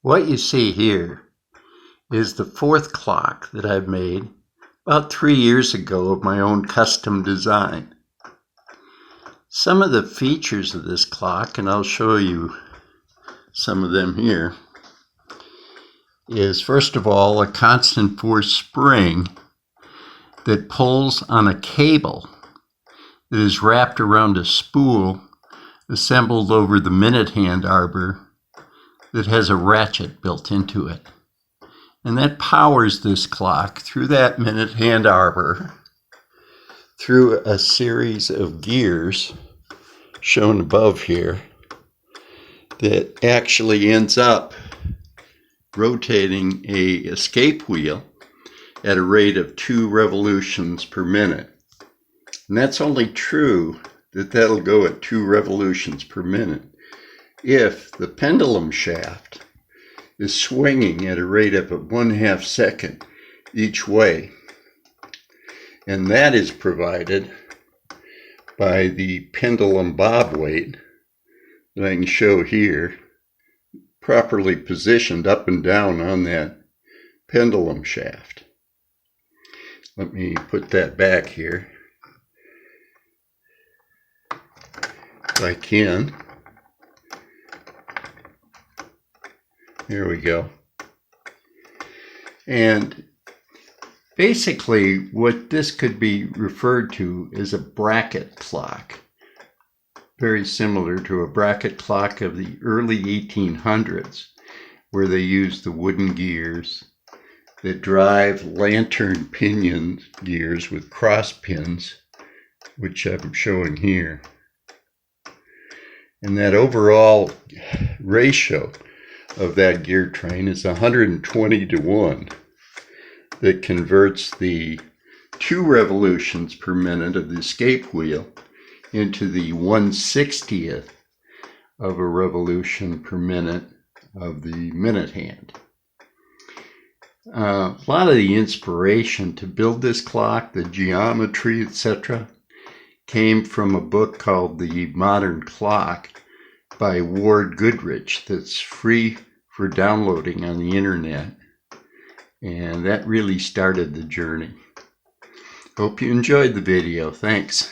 What you see here is the fourth clock that I've made about 3 years ago of my own custom design. Some of the features of this clock, and I'll show you some of them here, is first of all a constant force spring that pulls on a cable that is wrapped around a spool assembled over the minute hand arbor that has a ratchet built into it. And that powers this clock through that minute hand arbor through a series of gears shown above here that actually ends up rotating a escape wheel at a rate of 2 revolutions per minute. And that's only true that that'll go at 2 revolutions per minute if the pendulum shaft is swinging at a rate of 1/2 second each way. And that is provided by the pendulum bob weight that I can show here, properly positioned up and down on that pendulum shaft. Let me put that back here if I can. There we go. And basically what this could be referred to is a bracket clock, very similar to a bracket clock of the early 1800s, where they used the wooden gears that drive lantern pinion gears with cross pins, which I'm showing here. And that overall ratio of that gear train is 120 to 1 that converts the 2 revolutions per minute of the escape wheel into the 1/60th of a revolution per minute of the minute hand. A lot of the inspiration to build this clock, the geometry, etc., came from a book called The Modern Clock by Ward Goodrich that's free for downloading on the internet. And that really started the journey. Hope you enjoyed the video. Thanks.